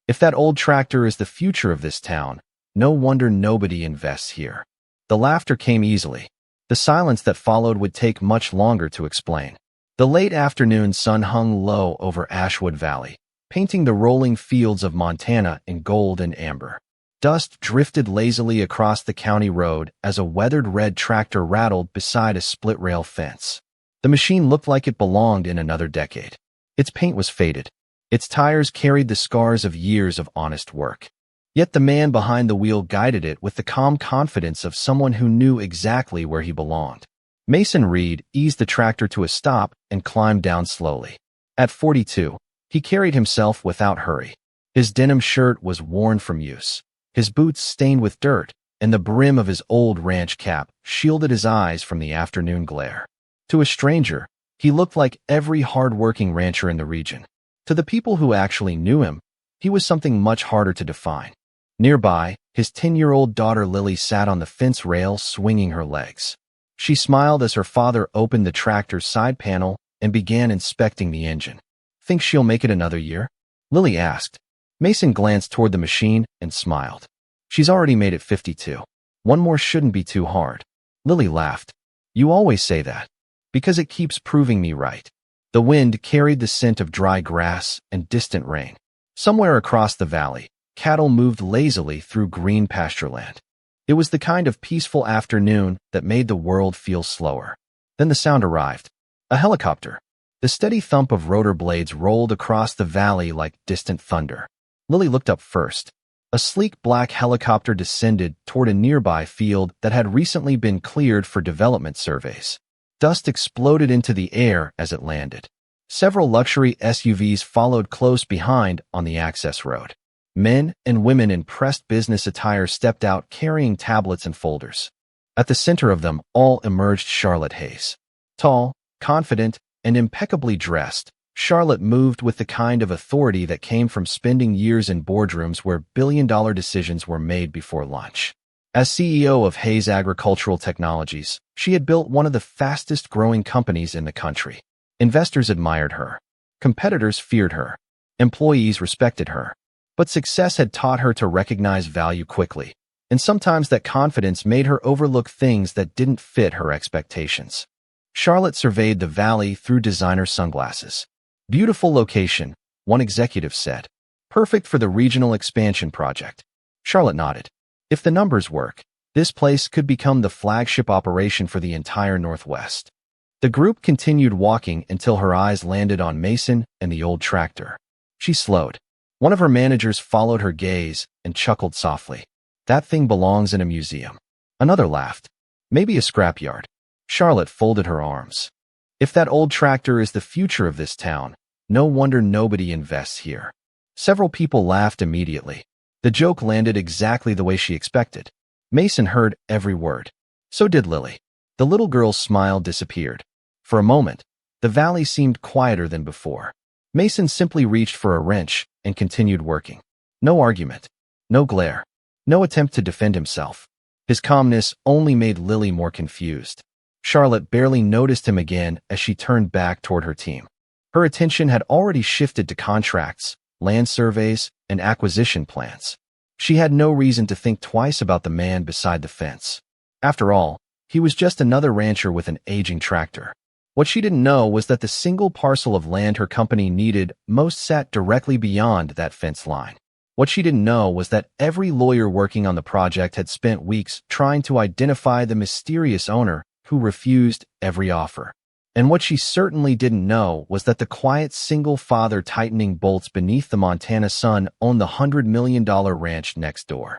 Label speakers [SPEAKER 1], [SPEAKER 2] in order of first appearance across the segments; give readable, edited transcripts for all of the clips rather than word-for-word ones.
[SPEAKER 1] If that old tractor is the future of this town, no wonder nobody invests here. The laughter came easily. The silence that followed would take much longer to explain. The late afternoon sun hung low over Ashwood Valley, painting the rolling fields of Montana in gold and amber. Dust drifted lazily across the county road as a weathered red tractor rattled beside a split-rail fence. The machine looked like it belonged in another decade. Its paint was faded. Its tires carried the scars of years of honest work. Yet the man behind the wheel guided it with the calm confidence of someone who knew exactly where he belonged. Mason Reed eased the tractor to a stop and climbed down slowly. At 42, he carried himself without hurry. His denim shirt was worn from use, his boots stained with dirt, and the brim of his old ranch cap shielded his eyes from the afternoon glare. To a stranger, he looked like every hard-working rancher in the region. To the people who actually knew him, he was something much harder to define. Nearby, his 10-year-old daughter Lily sat on the fence rail swinging her legs. She smiled as her father opened the tractor's side panel and began inspecting the engine. "Think she'll make it another year?" Lily asked. Mason glanced toward the machine and smiled. "She's already made it 52. One more shouldn't be too hard." Lily laughed. "You always say that." "Because it keeps proving me right." The wind carried the scent of dry grass and distant rain. Somewhere across the valley, cattle moved lazily through green pastureland. It was the kind of peaceful afternoon that made the world feel slower. Then the sound arrived. A helicopter. The steady thump of rotor blades rolled across the valley like distant thunder. Lily looked up first. A sleek black helicopter descended toward a nearby field that had recently been cleared for development surveys. Dust exploded into the air as it landed. Several luxury SUVs followed close behind on the access road. Men and women in pressed business attire stepped out carrying tablets and folders. At the center of them all emerged Charlotte Hayes. Tall, confident, and impeccably dressed, Charlotte moved with the kind of authority that came from spending years in boardrooms where billion-dollar decisions were made before lunch. As CEO of Hayes Agricultural Technologies, she had built one of the fastest-growing companies in the country. Investors admired her. Competitors feared her. Employees respected her. But success had taught her to recognize value quickly, and sometimes that confidence made her overlook things that didn't fit her expectations. Charlotte surveyed the valley through designer sunglasses. "Beautiful location," one executive said. "Perfect for the regional expansion project." Charlotte nodded. "If the numbers work, this place could become the flagship operation for the entire Northwest." The group continued walking until her eyes landed on Mason and the old tractor. She slowed. One of her managers followed her gaze and chuckled softly. "That thing belongs in a museum." Another laughed. "Maybe a scrapyard." Charlotte folded her arms. "If that old tractor is the future of this town, no wonder nobody invests here." Several people laughed immediately. The joke landed exactly the way she expected. Mason heard every word. So did Lily. The little girl's smile disappeared. For a moment, the valley seemed quieter than before. Mason simply reached for a wrench and continued working. No argument. No glare. No attempt to defend himself. His calmness only made Lily more confused. Charlotte barely noticed him again as she turned back toward her team. Her attention had already shifted to contracts, land surveys, and acquisition plans. She had no reason to think twice about the man beside the fence. After all, he was just another rancher with an aging tractor. What she didn't know was that the single parcel of land her company needed most sat directly beyond that fence line. What she didn't know was that every lawyer working on the project had spent weeks trying to identify the mysterious owner who refused every offer. And what she certainly didn't know was that the quiet single father tightening bolts beneath the Montana sun owned the $100 million ranch next door.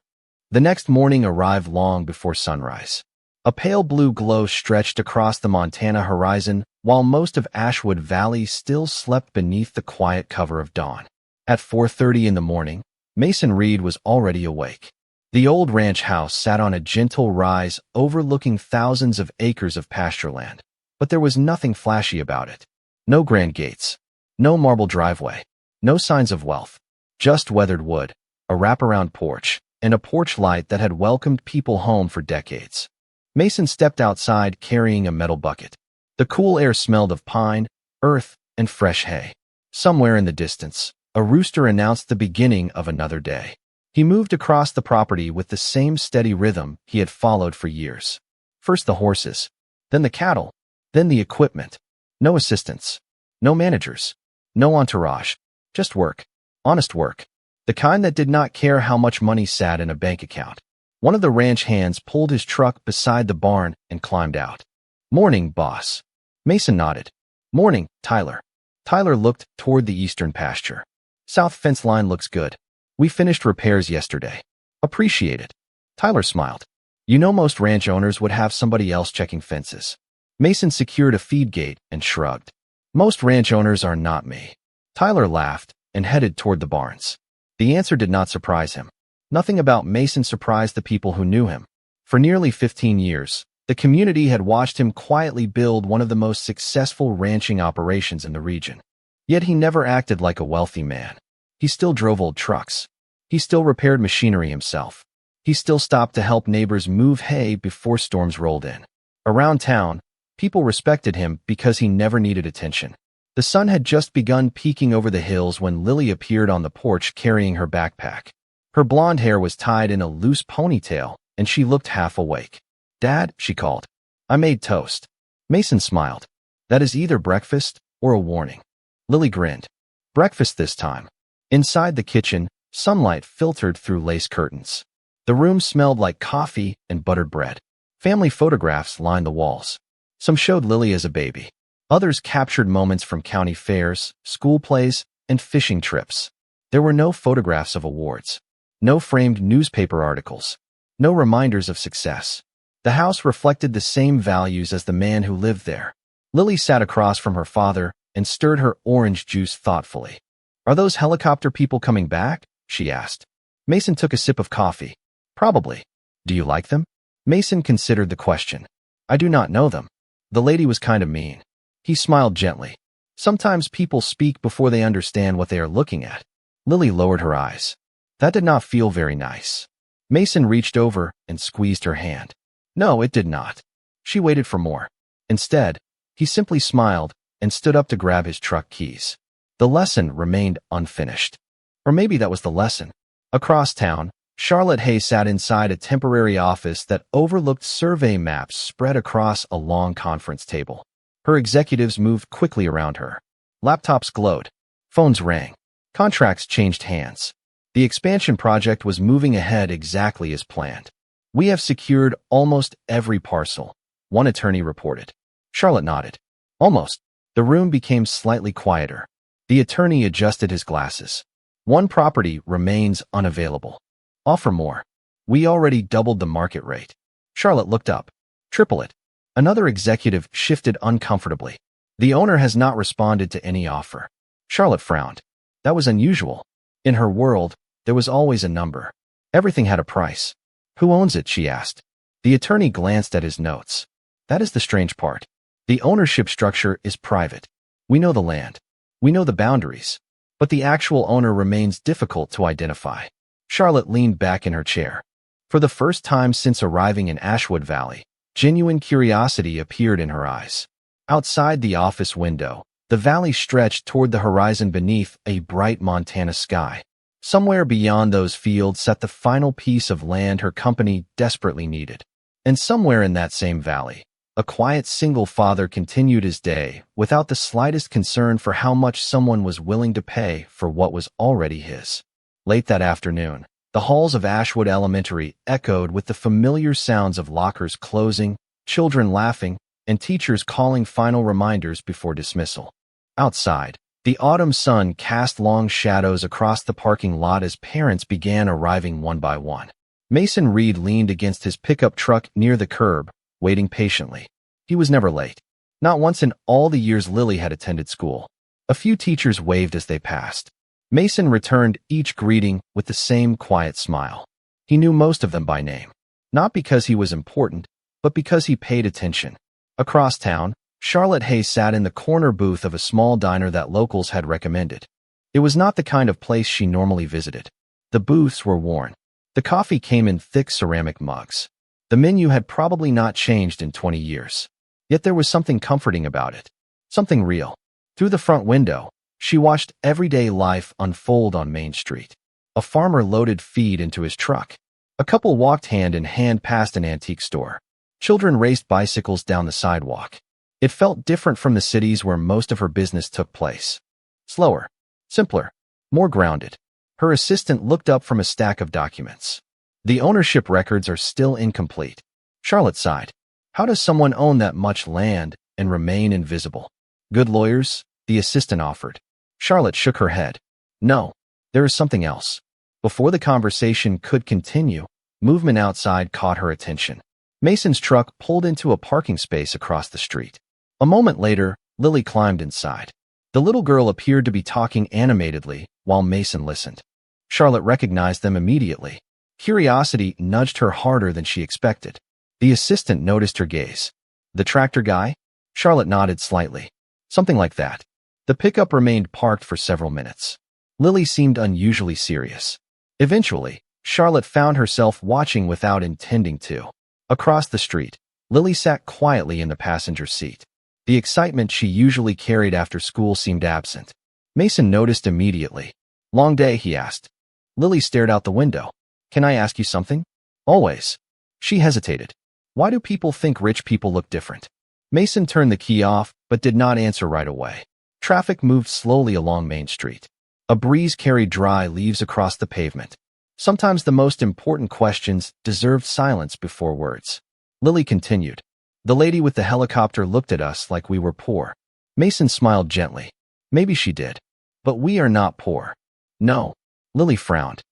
[SPEAKER 1] The next morning arrived long before sunrise. A pale blue glow stretched across the Montana horizon, while most of Ashwood Valley still slept beneath the quiet cover of dawn. At 4:30 in the morning, Mason Reed was already awake. The old ranch house sat on a gentle rise overlooking thousands of acres of pastureland. But there was nothing flashy about it. No grand gates. No marble driveway. No signs of wealth. Just weathered wood, a wraparound porch, and a porch light that had welcomed people home for decades. Mason stepped outside carrying a metal bucket. The cool air smelled of pine, earth, and fresh hay. Somewhere in the distance, A rooster announced the beginning of another day. He moved across the property with the same steady rhythm he had followed for years. First the horses, then the cattle, then the equipment. No assistants, no managers, no entourage, just work, honest work, the kind that did not care how much money sat in a bank account. One of the ranch hands pulled his truck beside the barn and climbed out. "Morning, boss." Mason nodded. "Morning, Tyler." Tyler looked toward the eastern pasture. "South fence line looks good. We finished repairs yesterday." "Appreciate it." Tyler smiled. "You know most ranch owners would have somebody else checking fences." Mason secured a feed gate and shrugged. "Most ranch owners are not me." Tyler laughed and headed toward the barns. The answer did not surprise him. Nothing about Mason surprised the people who knew him. For nearly 15 years, the community had watched him quietly build one of the most successful ranching operations in the region. Yet he never acted like a wealthy man. He still drove old trucks. He still repaired machinery himself. He still stopped to help neighbors move hay before storms rolled in. Around town, people respected him because he never needed attention. The sun had just begun peeking over the hills when Lily appeared on the porch carrying her backpack. Her blonde hair was tied in a loose ponytail, and she looked half awake. "Dad," she called. "I made toast." Mason smiled. "That is either breakfast or a warning." Lily grinned. "Breakfast this time." Inside the kitchen, sunlight filtered through lace curtains. The room smelled like coffee and buttered bread. Family photographs lined the walls. Some showed Lily as a baby. Others captured moments from county fairs, school plays, and fishing trips. There were no photographs of awards, no framed newspaper articles, no reminders of success. The house reflected the same values as the man who lived there. Lily sat across from her father and stirred her orange juice thoughtfully. "Are those helicopter people coming back?" she asked. Mason took a sip of coffee. "Probably. Do you like them?" Mason considered the question. "I do not know them. The lady was kind of mean." He smiled gently. "Sometimes people speak before they understand what they are looking at." Lily lowered her eyes. That did not feel very nice. Mason reached over and squeezed her hand. No, it did not. She waited for more. Instead, he simply smiled and stood up to grab his truck keys. The lesson remained unfinished. Or maybe that was the lesson. Across town, Charlotte Hay sat inside a temporary office that overlooked survey maps spread across a long conference table. Her executives moved quickly around her. Laptops glowed. Phones rang. Contracts changed hands. The expansion project was moving ahead exactly as planned. "We have secured almost every parcel," one attorney reported. Charlotte nodded. "Almost." The room became slightly quieter. The attorney adjusted his glasses. "One property remains unavailable." "Offer more." "We already doubled the market rate." Charlotte looked up. "Triple it." Another executive shifted uncomfortably. "The owner has not responded to any offer." Charlotte frowned. That was unusual. In her world, there was always a number. Everything had a price. "Who owns it?" she asked. The attorney glanced at his notes. "That is the strange part. The ownership structure is private. We know the land. We know the boundaries. But the actual owner remains difficult to identify." Charlotte leaned back in her chair. For the first time since arriving in Ashwood Valley, genuine curiosity appeared in her eyes. Outside the office window, the valley stretched toward the horizon beneath a bright Montana sky. Somewhere beyond those fields sat the final piece of land her company desperately needed. And somewhere in that same valley, a quiet single father continued his day without the slightest concern for how much someone was willing to pay for what was already his. Late that afternoon, the halls of Ashwood Elementary echoed with the familiar sounds of lockers closing, children laughing, and teachers calling final reminders before dismissal. Outside, the autumn sun cast long shadows across the parking lot as parents began arriving one by one. Mason Reed leaned against his pickup truck near the curb, waiting patiently. He was never late. Not once in all the years Lily had attended school. A few teachers waved as they passed. Mason returned each greeting with the same quiet smile. He knew most of them by name. Not because he was important, but because he paid attention. Across town, Charlotte Hay sat in the corner booth of a small diner that locals had recommended. It was not the kind of place she normally visited. The booths were worn. The coffee came in thick ceramic mugs. The menu had probably not changed in 20 years. Yet there was something comforting about it. Something real. Through the front window, She watched everyday life unfold on Main Street. A farmer loaded feed into his truck. A couple walked hand in hand past an antique store. Children raced bicycles down the sidewalk. It felt different from the cities where most of her business took place. Slower, simpler, more grounded. Her assistant looked up from a stack of documents. The ownership records are still incomplete. Charlotte sighed. How does someone own that much land and remain invisible? Good lawyers, the assistant offered. Charlotte shook her head. No, there is something else. Before the conversation could continue, movement outside caught her attention. Mason's truck pulled into a parking space across the street. A moment later, Lily climbed inside. The little girl appeared to be talking animatedly while Mason listened. Charlotte recognized them immediately. Curiosity nudged her harder than she expected. The assistant noticed her gaze. The tractor guy? Charlotte nodded slightly. Something like that. The pickup remained parked for several minutes. Lily seemed unusually serious. Eventually, Charlotte found herself watching without intending to. Across the street, Lily sat quietly in the passenger seat. The excitement she usually carried after school seemed absent. Mason noticed immediately. Long day, he asked. Lily stared out the window. Can I ask you something? Always. She hesitated. Why do people think rich people look different? Mason turned the key off, but did not answer right away. Traffic moved slowly along Main Street. A breeze carried dry leaves across the pavement. Sometimes the most important questions deserved silence before words. Lily continued. The lady with the helicopter looked at us like we were poor. Mason smiled gently. Maybe she did. But we are not poor. No. Lily frowned.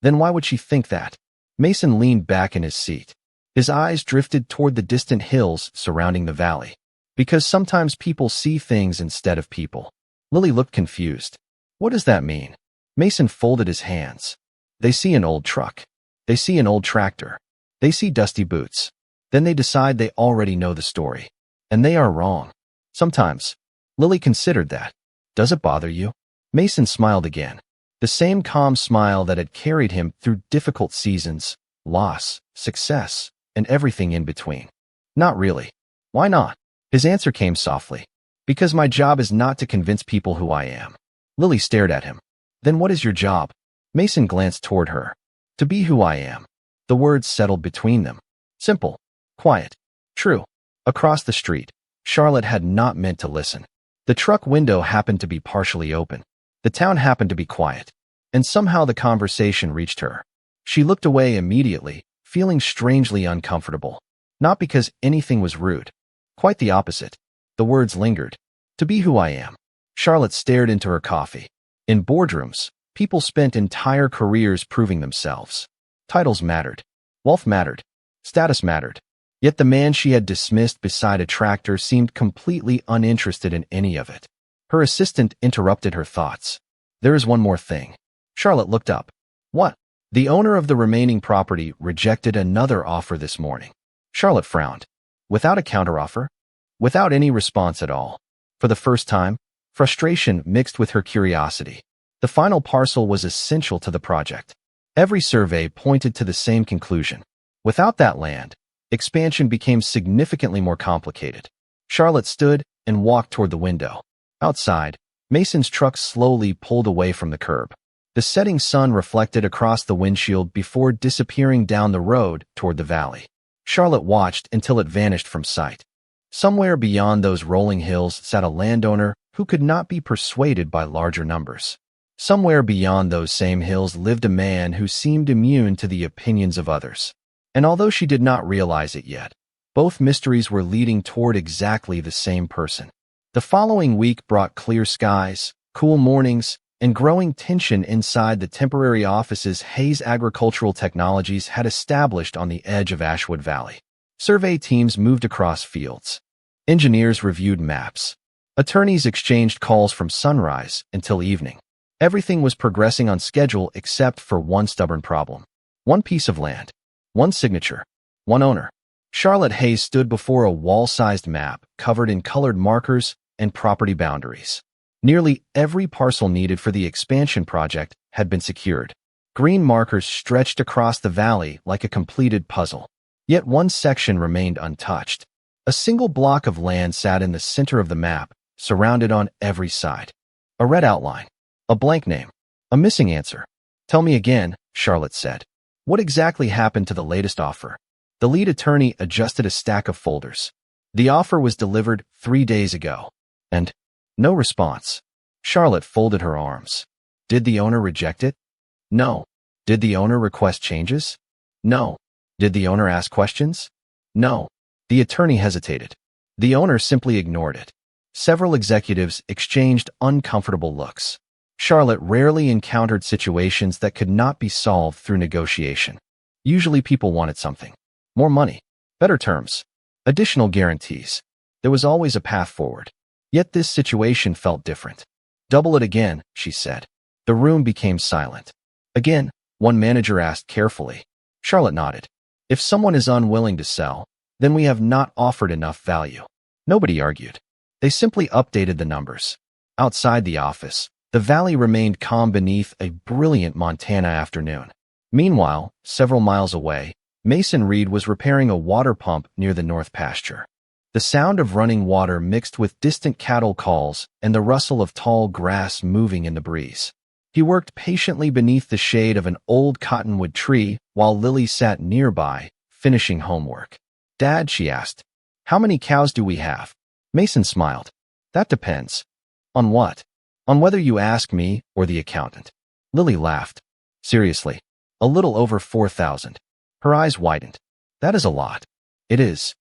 [SPEAKER 1] Then why would she think that? Mason leaned back in his seat. His eyes drifted toward the distant hills surrounding the valley. Because sometimes people see things instead of people. Lily looked confused. What does that mean? Mason folded his hands. They see an old truck. They see an old tractor. They see dusty boots. Then they decide they already know the story. And they are wrong. Sometimes. Lily considered that. Does it bother you? Mason smiled again. The same calm smile that had carried him through difficult seasons, loss, success, and everything in between. Not really. Why not? His answer came softly. Because my job is not to convince people who I am. Lily stared at him. Then what is your job? Mason glanced toward her. To be who I am. The words settled between them. Simple. Quiet. True. Across the street, Charlotte had not meant to listen. The truck window happened to be partially open. The town happened to be quiet. And somehow the conversation reached her. She looked away immediately, feeling strangely uncomfortable. Not because anything was rude. Quite the opposite. The words lingered. To be who I am. Charlotte stared into her coffee. In boardrooms, people spent entire careers proving themselves. Titles mattered. Wealth mattered. Status mattered. Yet the man she had dismissed beside a tractor seemed completely uninterested in any of it. Her assistant interrupted her thoughts. There is one more thing. Charlotte looked up. What? The owner of the remaining property rejected another offer this morning. Charlotte frowned. Without a counteroffer? Without any response at all. For the first time, frustration mixed with her curiosity. The final parcel was essential to the project. Every survey pointed to the same conclusion. Without that land, expansion became significantly more complicated. Charlotte stood and walked toward the window. Outside, Mason's truck slowly pulled away from the curb. The setting sun reflected across the windshield before disappearing down the road toward the valley. Charlotte watched until it vanished from sight. Somewhere beyond those rolling hills sat a landowner who could not be persuaded by larger numbers. Somewhere beyond those same hills lived a man who seemed immune to the opinions of others. And although she did not realize it yet, both mysteries were leading toward exactly the same person. The following week brought clear skies, cool mornings, and growing tension inside the temporary offices Hayes Agricultural Technologies had established on the edge of Ashwood Valley. Survey teams moved across fields. Engineers reviewed maps. Attorneys exchanged calls from sunrise until evening. Everything was progressing on schedule except for one stubborn problem. One piece of land. One signature. One owner. Charlotte Hayes stood before a wall-sized map covered in colored markers and property boundaries. Nearly every parcel needed for the expansion project had been secured. Green markers stretched across the valley like a completed puzzle. Yet one section remained untouched. A single block of land sat in the center of the map, surrounded on every side. A red outline. A blank name. A missing answer. Tell me again, Charlotte said. What exactly happened to the latest offer? The lead attorney adjusted a stack of folders. The offer was delivered 3 days ago. And no response. Charlotte folded her arms. Did the owner reject it? No. Did the owner request changes? No. Did the owner ask questions? No. The attorney hesitated. The owner simply ignored it. Several executives exchanged uncomfortable looks. Charlotte rarely encountered situations that could not be solved through negotiation. Usually people wanted something. More money. Better terms. Additional guarantees. There was always a path forward. Yet this situation felt different. Double it again, she said. The room became silent. Again, one manager asked carefully. Charlotte nodded. If someone is unwilling to sell, then we have not offered enough value. Nobody argued. They simply updated the numbers. Outside the office, the valley remained calm beneath a brilliant Montana afternoon. Meanwhile, several miles away, Mason Reed was repairing a water pump near the north pasture. The sound of running water mixed with distant cattle calls and the rustle of tall grass moving in the breeze. He worked patiently beneath the shade of an old cottonwood tree while Lily sat nearby, finishing homework. Dad, she asked, how many cows do we have? Mason smiled. That depends. On what? On whether you ask me or the accountant. Lily laughed. Seriously, a little over 4,000. Her eyes widened. That is a lot. It is.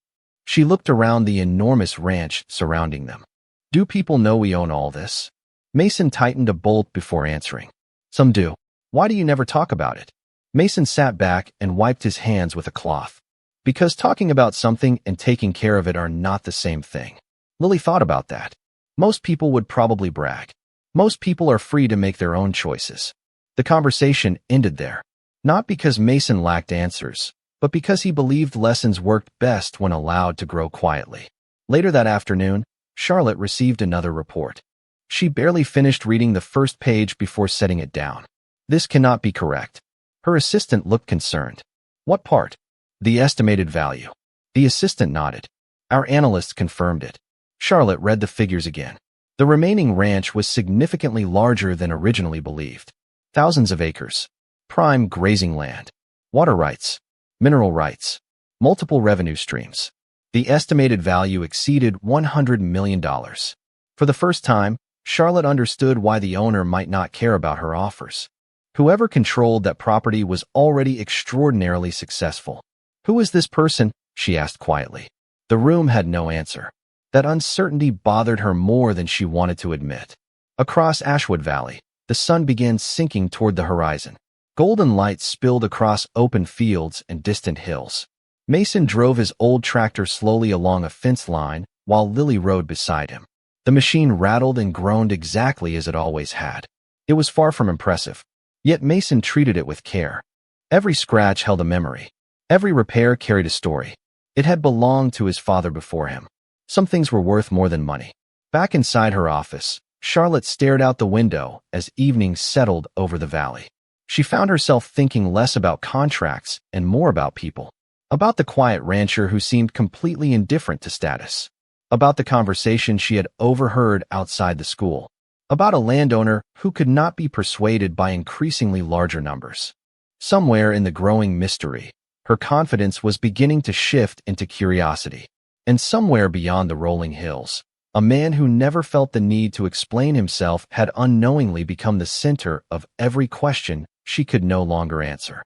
[SPEAKER 1] She looked around the enormous ranch surrounding them. Do people know we own all this? Mason tightened a bolt before answering. Some do. Why do you never talk about it? Mason sat back and wiped his hands with a cloth. Because talking about something and taking care of it are not the same thing. Lily thought about that. Most people would probably brag. Most people are free to make their own choices. The conversation ended there. Not because Mason lacked answers, but because he believed lessons worked best when allowed to grow quietly. Later that afternoon, Charlotte received another report. She barely finished reading the first page before setting it down. This cannot be correct. Her assistant looked concerned. What part? The estimated value. The assistant nodded. Our analysts confirmed it. Charlotte read the figures again. The remaining ranch was significantly larger than originally believed. Thousands of acres. Prime grazing land. Water rights. Mineral rights. Multiple revenue streams. The estimated value exceeded $100 million. For the first time, Charlotte understood why the owner might not care about her offers. Whoever controlled that property was already extraordinarily successful. Who is this person? She asked quietly. The room had no answer. That uncertainty bothered her more than she wanted to admit. Across Ashwood Valley, the sun began sinking toward the horizon. Golden light spilled across open fields and distant hills. Mason drove his old tractor slowly along a fence line while Lily rode beside him. The machine rattled and groaned exactly as it always had. It was far from impressive, yet Mason treated it with care. Every scratch held a memory. Every repair carried a story. It had belonged to his father before him. Some things were worth more than money. Back inside her office, Charlotte stared out the window as evening settled over the valley. She found herself thinking less about contracts and more about people. About the quiet rancher who seemed completely indifferent to status. About the conversation she had overheard outside the school. About a landowner who could not be persuaded by increasingly larger numbers. Somewhere in the growing mystery, her confidence was beginning to shift into curiosity. And somewhere beyond the rolling hills, a man who never felt the need to explain himself had unknowingly become the center of every question she could no longer answer.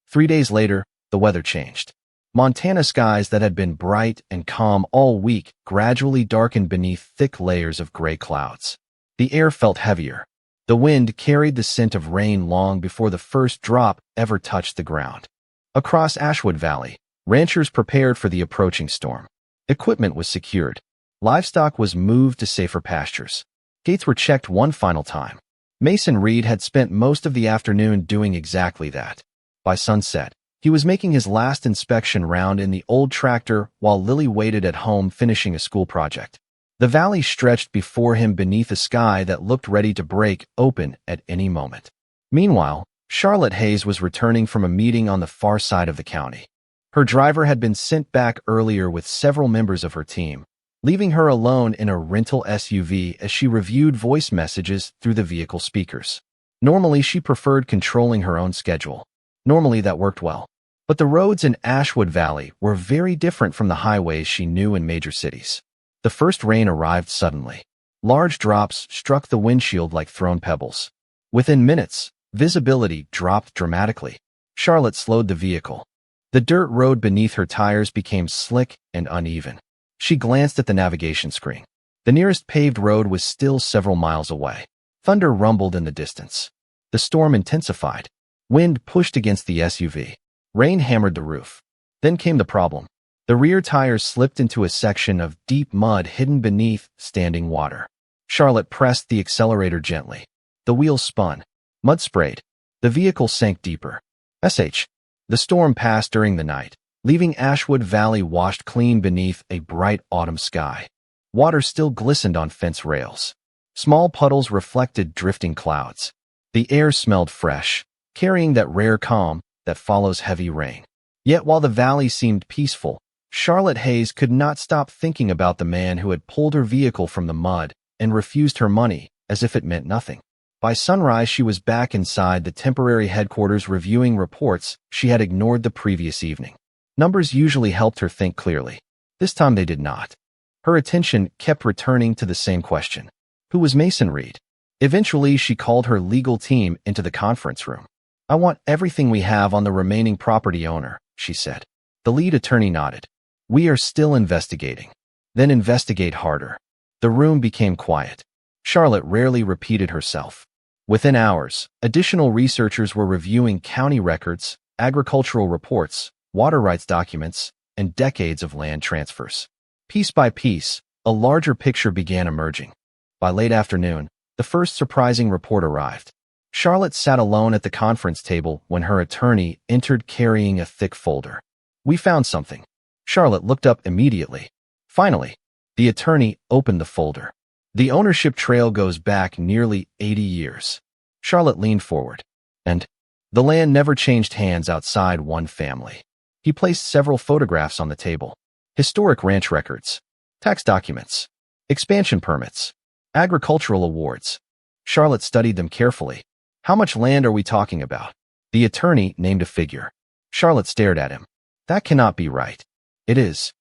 [SPEAKER 1] 3 days later, the weather changed. Montana skies that had been bright and calm all week gradually darkened beneath thick layers of gray clouds. The air felt heavier. The wind carried the scent of rain long before the first drop ever touched the ground. Across Ashwood Valley, ranchers prepared for the approaching storm. Equipment was secured. Livestock was moved to safer pastures. Gates were checked one final time. Mason Reed had spent most of the afternoon doing exactly that. By sunset, he was making his last inspection round in the old tractor while Lily waited at home finishing a school project. The valley stretched before him beneath a sky that looked ready to break open at any moment. Meanwhile, Charlotte Hayes was returning from a meeting on the far side of the county. Her driver had been sent back earlier with several members of her team, leaving her alone in a rental SUV as she reviewed voice messages through the vehicle speakers. Normally, she preferred controlling her own schedule. Normally, that worked well. But the roads in Ashwood Valley were very different from the highways she knew in major cities. The first rain arrived suddenly. Large drops struck the windshield like thrown pebbles. Within minutes, visibility dropped dramatically. Charlotte slowed the vehicle. The dirt road beneath her tires became slick and uneven. She glanced at the navigation screen. The nearest paved road was still several miles away. Thunder rumbled in the distance. The storm intensified. Wind pushed against the SUV. Rain hammered the roof. Then came the problem. The rear tires slipped into a section of deep mud hidden beneath standing water. Charlotte pressed the accelerator gently. The wheels spun. Mud sprayed. The vehicle sank deeper. The storm passed during the night, leaving Ashwood Valley washed clean beneath a bright autumn sky. Water still glistened on fence rails. Small puddles reflected drifting clouds. The air smelled fresh, carrying that rare calm that follows heavy rain. Yet while the valley seemed peaceful, Charlotte Hayes could not stop thinking about the man who had pulled her vehicle from the mud and refused her money as if it meant nothing. By sunrise, she was back inside the temporary headquarters reviewing reports she had ignored the previous evening. Numbers usually helped her think clearly. This time they did not. Her attention kept returning to the same question. Who was Mason Reed? Eventually, she called her legal team into the conference room. I want everything we have on the remaining property owner, she said. The lead attorney nodded. We are still investigating. Then investigate harder. The room became quiet. Charlotte rarely repeated herself. Within hours, additional researchers were reviewing county records, agricultural reports, water rights documents, and decades of land transfers. Piece by piece, a larger picture began emerging. By late afternoon, the first surprising report arrived. Charlotte sat alone at the conference table when her attorney entered carrying a thick folder. We found something. Charlotte looked up immediately. Finally, the attorney opened the folder. The ownership trail goes back nearly 80 years. Charlotte leaned forward. And the land never changed hands outside one family. He placed several photographs on the table. Historic ranch records, tax documents, expansion permits, agricultural awards. Charlotte studied them carefully. How much land are we talking about? The attorney named a figure. Charlotte stared at him. That cannot be right. It is.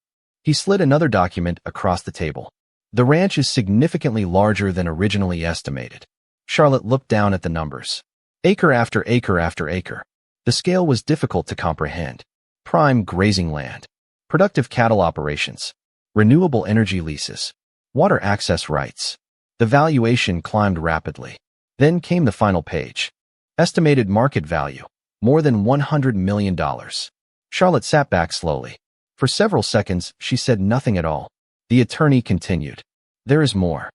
[SPEAKER 1] He slid another document across the table. The ranch is significantly larger than originally estimated. Charlotte looked down at the numbers. Acre after acre after acre. The scale was difficult to comprehend. Prime grazing land. Productive cattle operations. Renewable energy leases. Water access rights. The valuation climbed rapidly. Then came the final page. Estimated market value. More than $100 million. Charlotte sat back slowly. For several seconds, she said nothing at all. The attorney continued. There is more.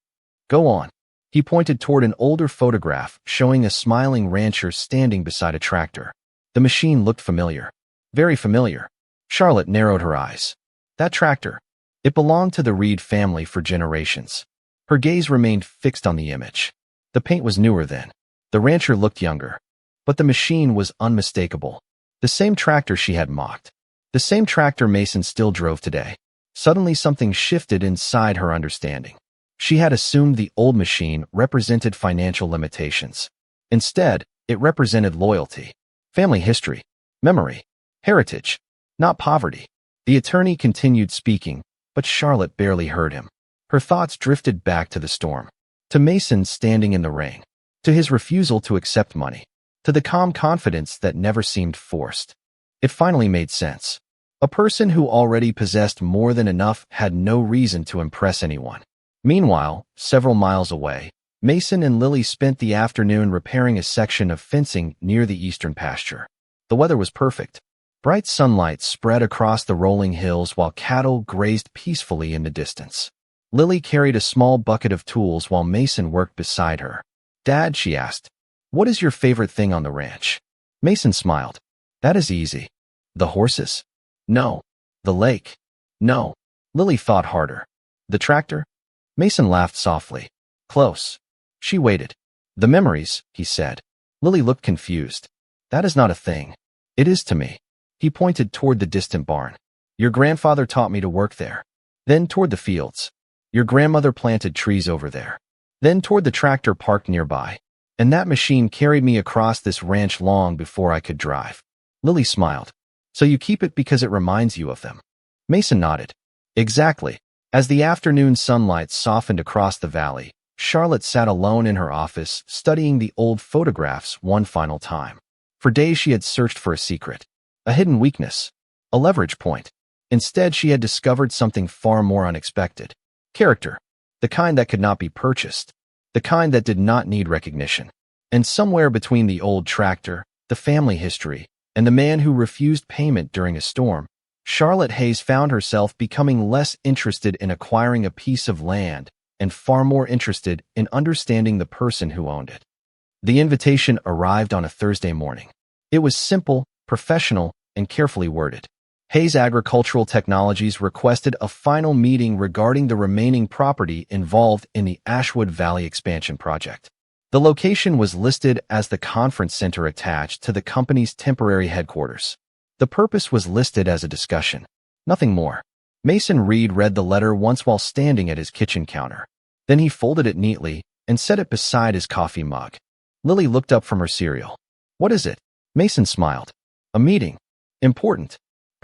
[SPEAKER 1] Go on. He pointed toward an older photograph showing a smiling rancher standing beside a tractor. The machine looked familiar. Very familiar. Charlotte narrowed her eyes. That tractor. It belonged to the Reed family for generations. Her gaze remained fixed on the image. The paint was newer then. The rancher looked younger. But the machine was unmistakable. The same tractor she had mocked. The same tractor Mason still drove today. Suddenly something shifted inside her understanding. She had assumed the old machine represented financial limitations. Instead, it represented loyalty, family history, memory, heritage, not poverty. The attorney continued speaking, but Charlotte barely heard him. Her thoughts drifted back to the storm, to Mason standing in the rain, to his refusal to accept money, to the calm confidence that never seemed forced. It finally made sense. A person who already possessed more than enough had no reason to impress anyone. Meanwhile, several miles away, Mason and Lily spent the afternoon repairing a section of fencing near the eastern pasture. The weather was perfect. Bright sunlight spread across the rolling hills while cattle grazed peacefully in the distance. Lily carried a small bucket of tools while Mason worked beside her. Dad, she asked, what is your favorite thing on the ranch? Mason smiled. That is easy. The horses? No. The lake? No. Lily thought harder. The tractor? Mason laughed softly. Close. She waited. The memories, he said. Lily looked confused. That is not a thing. It is to me. He pointed toward the distant barn. Your grandfather taught me to work there. Then toward the fields. Your grandmother planted trees over there. Then toward the tractor parked nearby. And that machine carried me across this ranch long before I could drive. Lily smiled. So you keep it because it reminds you of them? Mason nodded. Exactly. As the afternoon sunlight softened across the valley, Charlotte sat alone in her office, studying the old photographs one final time. For days she had searched for a secret, a hidden weakness, a leverage point. Instead, she had discovered something far more unexpected. Character. The kind that could not be purchased. The kind that did not need recognition. And somewhere between the old tractor, the family history, and the man who refused payment during a storm, Charlotte Hayes found herself becoming less interested in acquiring a piece of land and far more interested in understanding the person who owned it. The invitation arrived on a Thursday morning. It was simple, professional, and carefully worded. Hayes Agricultural Technologies requested a final meeting regarding the remaining property involved in the Ashwood Valley expansion project. The location was listed as the conference center attached to the company's temporary headquarters. The purpose was listed as a discussion. Nothing more. Mason Reed read the letter once while standing at his kitchen counter. Then he folded it neatly and set it beside his coffee mug. Lily looked up from her cereal. What is it? Mason smiled. A meeting. Important.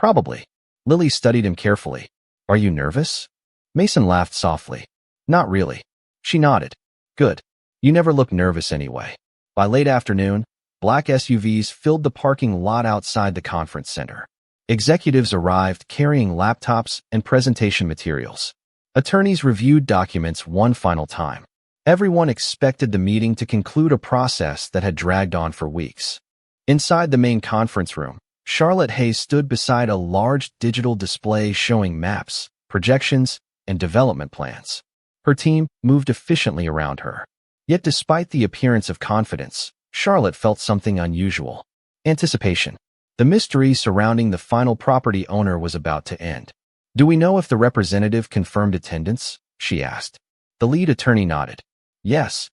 [SPEAKER 1] Probably. Lily studied him carefully. Are you nervous? Mason laughed softly. Not really. She nodded. Good. You never look nervous anyway. By late afternoon, black SUVs filled the parking lot outside the conference center. Executives arrived carrying laptops and presentation materials. Attorneys reviewed documents one final time. Everyone expected the meeting to conclude a process that had dragged on for weeks. Inside the main conference room, Charlotte Hayes stood beside a large digital display showing maps, projections, and development plans. Her team moved efficiently around her. Yet despite the appearance of confidence, Charlotte felt something unusual. Anticipation. The mystery surrounding the final property owner was about to end. Do we know if the representative confirmed attendance? She asked. The lead attorney nodded. Yes.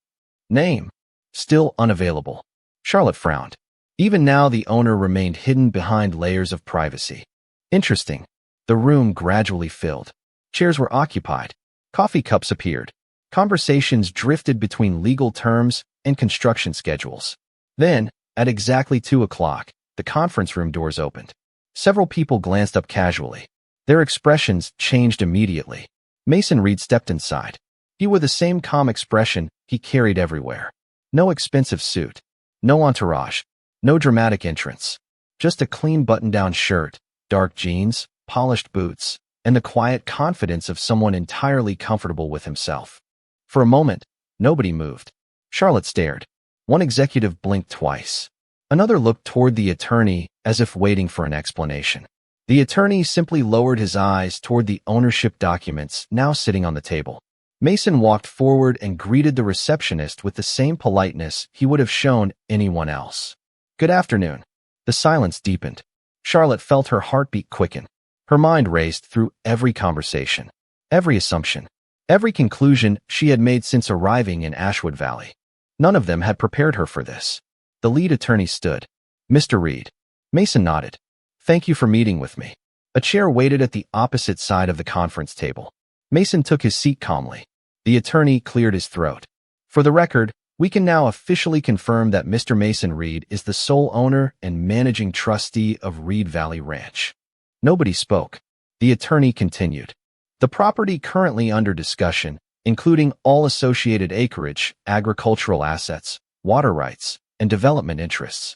[SPEAKER 1] Name. Still unavailable. Charlotte frowned. Even now, the owner remained hidden behind layers of privacy. Interesting. The room gradually filled. Chairs were occupied. Coffee cups appeared. Conversations drifted between legal terms and construction schedules. Then, at exactly 2 o'clock, the conference room doors opened. Several people glanced up casually. Their expressions changed immediately. Mason Reed stepped inside. He wore the same calm expression he carried everywhere. No expensive suit. No entourage. No dramatic entrance. Just a clean button-down shirt, dark jeans, polished boots, and the quiet confidence of someone entirely comfortable with himself. For a moment, nobody moved. Charlotte stared. One executive blinked twice. Another looked toward the attorney as if waiting for an explanation. The attorney simply lowered his eyes toward the ownership documents now sitting on the table. Mason walked forward and greeted the receptionist with the same politeness he would have shown anyone else. Good afternoon. The silence deepened. Charlotte felt her heartbeat quicken. Her mind raced through every conversation, every assumption, every conclusion she had made since arriving in Ashwood Valley. None of them had prepared her for this. The lead attorney stood. Mr. Reed. Mason nodded. Thank you for meeting with me. A chair waited at the opposite side of the conference table. Mason took his seat calmly. The attorney cleared his throat. For the record, we can now officially confirm that Mr. Mason Reed is the sole owner and managing trustee of Reed Valley Ranch. Nobody spoke. The attorney continued. The property currently under discussion, including all associated acreage, agricultural assets, water rights, and development interests.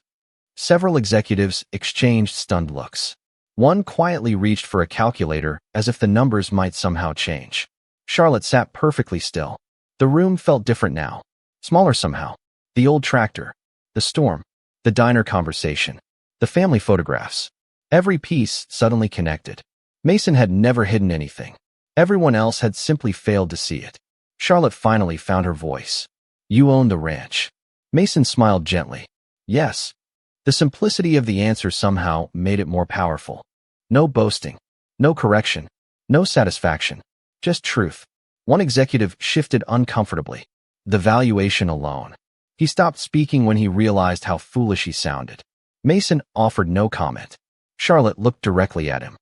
[SPEAKER 1] Several executives exchanged stunned looks. One quietly reached for a calculator as if the numbers might somehow change. Charlotte sat perfectly still. The room felt different now. Smaller somehow. The old tractor. The storm. The diner conversation. The family photographs. Every piece suddenly connected. Mason had never hidden anything. Everyone else had simply failed to see it. Charlotte finally found her voice. You own the ranch. Mason smiled gently. Yes. The simplicity of the answer somehow made it more powerful. No boasting. No correction. No satisfaction. Just truth. One executive shifted uncomfortably. The valuation alone. He stopped speaking when he realized how foolish he sounded. Mason offered no comment. Charlotte looked directly at him.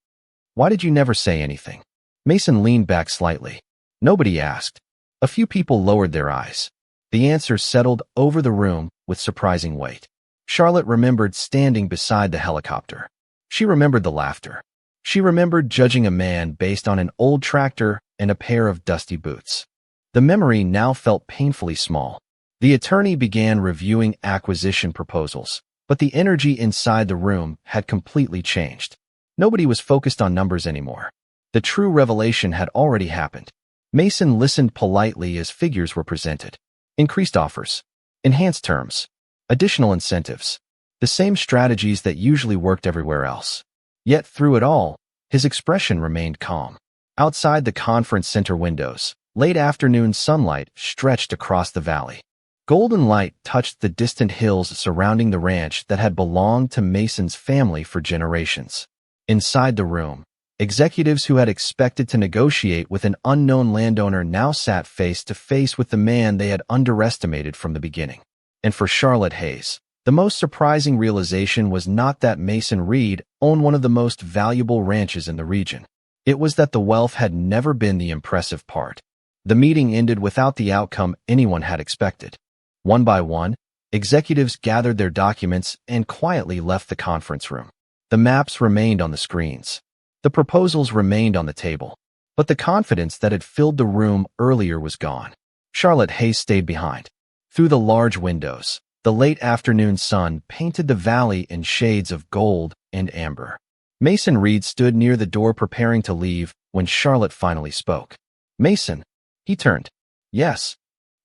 [SPEAKER 1] Why did you never say anything? Mason leaned back slightly. Nobody asked. A few people lowered their eyes. The answer settled over the room with surprising weight. Charlotte remembered standing beside the helicopter. She remembered the laughter. She remembered judging a man based on an old tractor and a pair of dusty boots. The memory now felt painfully small. The attorney began reviewing acquisition proposals, but the energy inside the room had completely changed. Nobody was focused on numbers anymore. The true revelation had already happened. Mason listened politely as figures were presented. Increased offers, enhanced terms, additional incentives, the same strategies that usually worked everywhere else. Yet through it all, his expression remained calm. Outside the conference center windows, late afternoon sunlight stretched across the valley. Golden light touched the distant hills surrounding the ranch that had belonged to Mason's family for generations. Inside the room, executives who had expected to negotiate with an unknown landowner now sat face to face with the man they had underestimated from the beginning. And for Charlotte Hayes, the most surprising realization was not that Mason Reed owned one of the most valuable ranches in the region. It was that the wealth had never been the impressive part. The meeting ended without the outcome anyone had expected. One by one, executives gathered their documents and quietly left the conference room. The maps remained on the screens. The proposals remained on the table. But the confidence that had filled the room earlier was gone. Charlotte Hayes stayed behind. Through the large windows, the late afternoon sun painted the valley in shades of gold and amber. Mason Reed stood near the door preparing to leave when Charlotte finally spoke. "Mason." He turned. "Yes."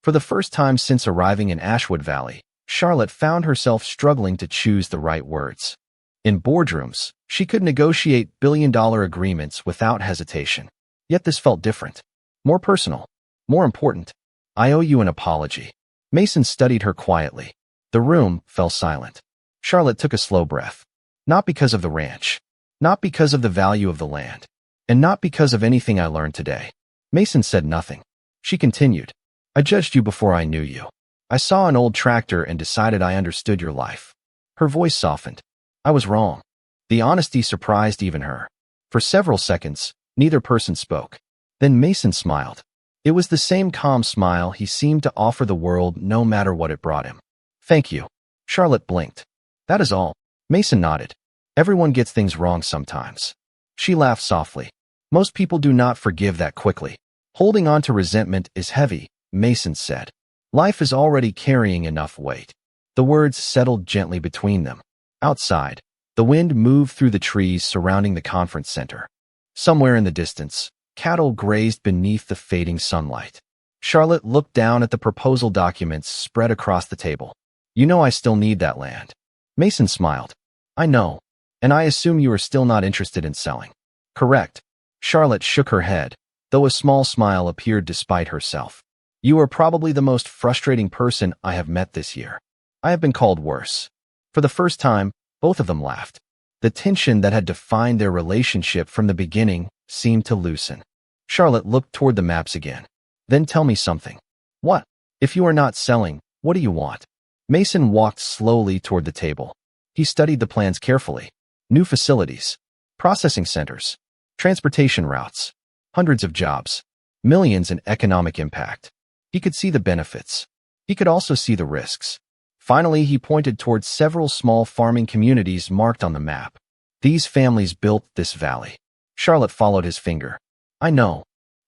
[SPEAKER 1] For the first time since arriving in Ashwood Valley, Charlotte found herself struggling to choose the right words. In boardrooms, she could negotiate billion-dollar agreements without hesitation. Yet this felt different. More personal. More important. "I owe you an apology." Mason studied her quietly. The room fell silent. Charlotte took a slow breath. Not because of the ranch. Not because of the value of the land. And not because of anything I learned today. Mason said nothing. She continued. "I judged you before I knew you. I saw an old tractor and decided I understood your life." Her voice softened. "I was wrong." The honesty surprised even her. For several seconds, neither person spoke. Then Mason smiled. It was the same calm smile he seemed to offer the world no matter what it brought him. "Thank you." Charlotte blinked. "That is all." Mason nodded. "Everyone gets things wrong sometimes." She laughed softly. "Most people do not forgive that quickly. Holding on to resentment is heavy," Mason said. "Life is already carrying enough weight." The words settled gently between them. Outside, the wind moved through the trees surrounding the conference center. Somewhere in the distance, cattle grazed beneath the fading sunlight. Charlotte looked down at the proposal documents spread across the table. "You know I still need that land." Mason smiled. "I know. And I assume you are still not interested in selling." "Correct." Charlotte shook her head, though a small smile appeared despite herself. "You are probably the most frustrating person I have met this year." "I have been called worse." For the first time, both of them laughed. The tension that had defined their relationship from the beginning seemed to loosen. Charlotte looked toward the maps again. "Then tell me something." "What?" "If you are not selling, what do you want?" Mason walked slowly toward the table. He studied the plans carefully. New facilities, processing centers, transportation routes, hundreds of jobs, millions in economic impact. He could see the benefits. He could also see the risks. Finally, he pointed towards several small farming communities marked on the map. These families built this valley. Charlotte followed his finger. "I know.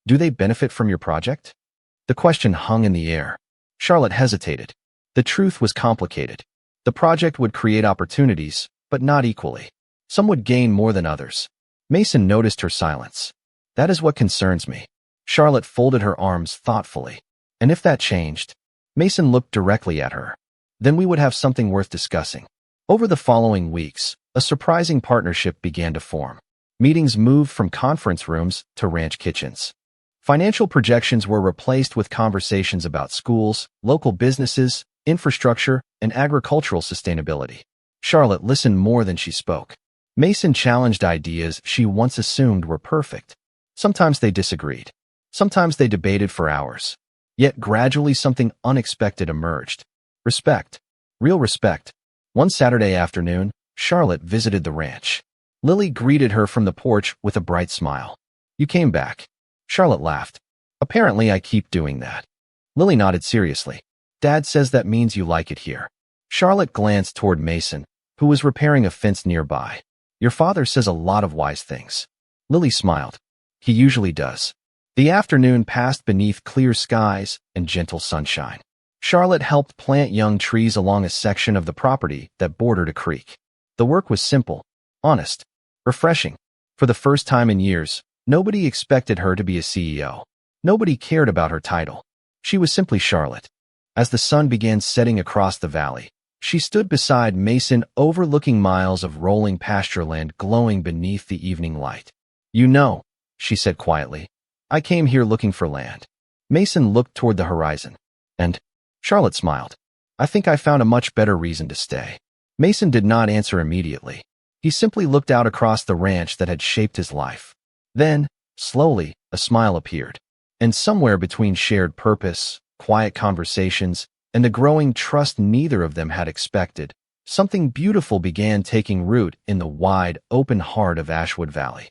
[SPEAKER 1] Do they benefit from your project?" The question hung in the air. Charlotte hesitated. The truth was complicated. The project would create opportunities, but not equally. Some would gain more than others. Mason noticed her silence. "That is what concerns me." Charlotte folded her arms thoughtfully. "And if that changed?" Mason looked directly at her. "Then we would have something worth discussing." Over the following weeks, a surprising partnership began to form. Meetings moved from conference rooms to ranch kitchens. Financial projections were replaced with conversations about schools, local businesses, infrastructure, and agricultural sustainability. Charlotte listened more than she spoke. Mason challenged ideas she once assumed were perfect. Sometimes they disagreed. Sometimes they debated for hours. Yet gradually something unexpected emerged. Respect. Real respect. One Saturday afternoon, Charlotte visited the ranch. Lily greeted her from the porch with a bright smile. "You came back." Charlotte laughed. Apparently, I keep doing that. Lily nodded seriously. Dad says that means you like it here. Charlotte glanced toward Mason, who was repairing a fence nearby. Your father says a lot of wise things. Lily smiled. He usually does. The afternoon passed beneath clear skies and gentle sunshine. Charlotte helped plant young trees along a section of the property that bordered a creek. The work was simple, honest, refreshing. For the first time in years, nobody expected her to be a CEO. Nobody cared about her title. She was simply Charlotte. As the sun began setting across the valley, she stood beside Mason, overlooking miles of rolling pastureland glowing beneath the evening light. You know, she said quietly, I came here looking for land. Mason looked toward the horizon. And Charlotte smiled. I think I found a much better reason to stay. Mason did not answer immediately. He simply looked out across the ranch that had shaped his life. Then, slowly, a smile appeared. And somewhere between shared purpose, quiet conversations, and the growing trust neither of them had expected, something beautiful began taking root in the wide, open heart of Ashwood Valley.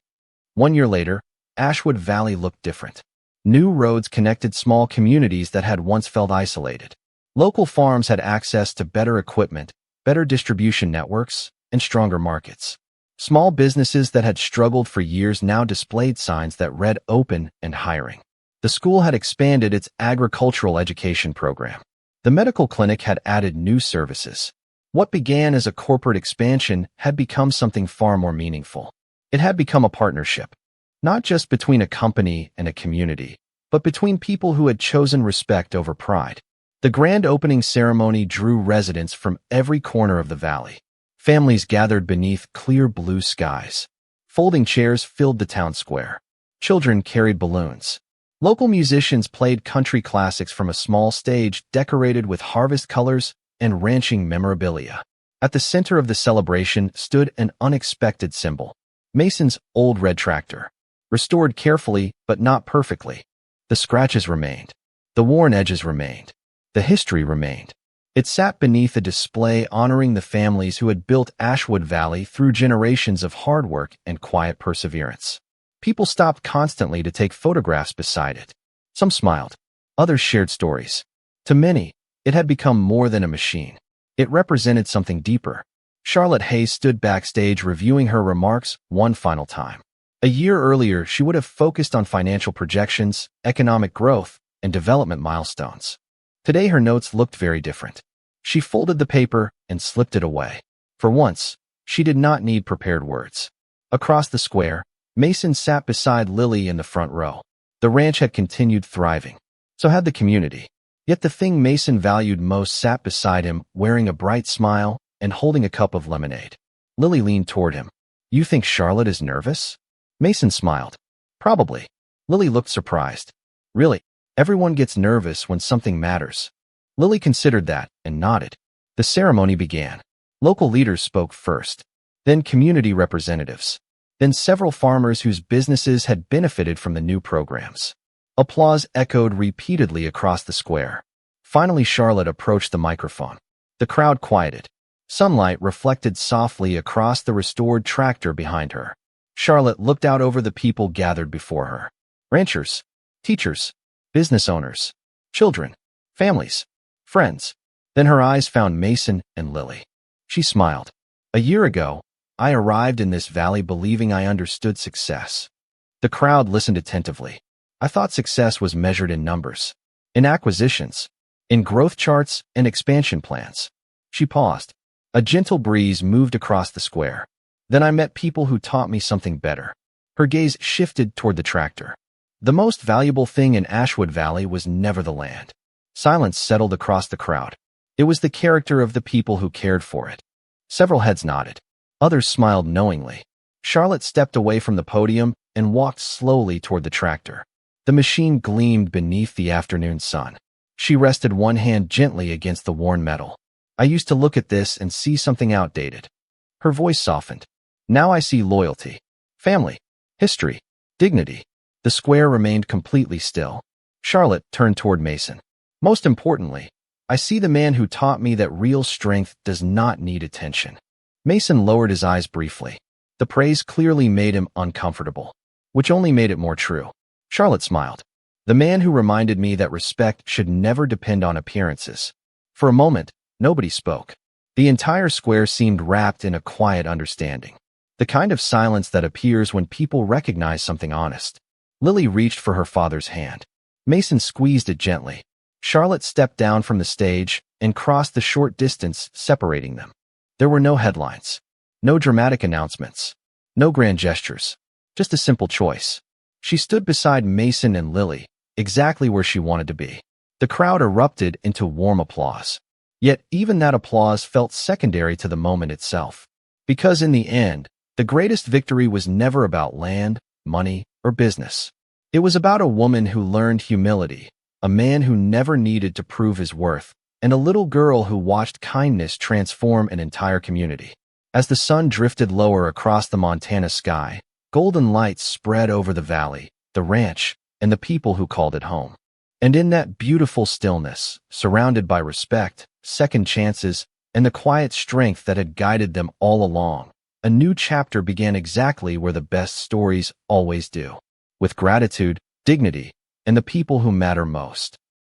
[SPEAKER 1] 1 year later, Ashwood Valley looked different. New roads connected small communities that had once felt isolated. Local farms had access to better equipment, better distribution networks, and stronger markets. Small businesses that had struggled for years now displayed signs that read open and hiring. The school had expanded its agricultural education program. The medical clinic had added new services. What began as a corporate expansion had become something far more meaningful. It had become a partnership, not just between a company and a community, but between people who had chosen respect over pride. The grand opening ceremony drew residents from every corner of the valley. Families gathered beneath clear blue skies. Folding chairs filled the town square. Children carried balloons. Local musicians played country classics from a small stage decorated with harvest colors and ranching memorabilia. At the center of the celebration stood an unexpected symbol. Mason's old red tractor. Restored carefully, but not perfectly. The scratches remained. The worn edges remained. The history remained. It sat beneath a display honoring the families who had built Ashwood Valley through generations of hard work and quiet perseverance. People stopped constantly to take photographs beside it. Some smiled. Others shared stories. To many, it had become more than a machine. It represented something deeper. Charlotte Hayes stood backstage reviewing her remarks one final time. A year earlier, she would have focused on financial projections, economic growth, and development milestones. Today, her notes looked very different. She folded the paper and slipped it away. For once, she did not need prepared words. Across the square, Mason sat beside Lily in the front row. The ranch had continued thriving. So had the community. Yet the thing Mason valued most sat beside him, wearing a bright smile and holding a cup of lemonade. Lily leaned toward him. You think Charlotte is nervous? Mason smiled. Probably. Lily looked surprised. Really? Everyone gets nervous when something matters. Lily considered that and nodded. The ceremony began. Local leaders spoke first, then community representatives, then several farmers whose businesses had benefited from the new programs. Applause echoed repeatedly across the square. Finally, Charlotte approached the microphone. The crowd quieted. Sunlight reflected softly across the restored tractor behind her. Charlotte looked out over the people gathered before her. Ranchers, teachers, business owners, children, families, friends. Then her eyes found Mason and Lily. She smiled. A year ago, I arrived in this valley believing I understood success. The crowd listened attentively. I thought success was measured in numbers, in acquisitions, in growth charts and expansion plans. She paused. A gentle breeze moved across the square. Then I met people who taught me something better. Her gaze shifted toward the tractor. The most valuable thing in Ashwood Valley was never the land. Silence settled across the crowd. It was the character of the people who cared for it. Several heads nodded. Others smiled knowingly. Charlotte stepped away from the podium and walked slowly toward the tractor. The machine gleamed beneath the afternoon sun. She rested one hand gently against the worn metal. I used to look at this and see something outdated. Her voice softened. Now I see loyalty, family, history, dignity. The square remained completely still. Charlotte turned toward Mason. Most importantly, I see the man who taught me that real strength does not need attention. Mason lowered his eyes briefly. The praise clearly made him uncomfortable, which only made it more true. Charlotte smiled. The man who reminded me that respect should never depend on appearances. For a moment, nobody spoke. The entire square seemed wrapped in a quiet understanding. The kind of silence that appears when people recognize something honest. Lily reached for her father's hand. Mason squeezed it gently. Charlotte stepped down from the stage and crossed the short distance separating them. There were no headlines, no dramatic announcements, no grand gestures, just a simple choice. She stood beside Mason and Lily, exactly where she wanted to be. The crowd erupted into warm applause. Yet even that applause felt secondary to the moment itself. Because in the end, the greatest victory was never about land, money, or business. It was about a woman who learned humility, a man who never needed to prove his worth, and a little girl who watched kindness transform an entire community. As the sun drifted lower across the Montana sky, golden lights spread over the valley, the ranch, and the people who called it home. And in that beautiful stillness, surrounded by respect, second chances, and the quiet strength that had guided them all along, a new chapter began exactly where the best stories always do, with gratitude, dignity, and the people who matter most.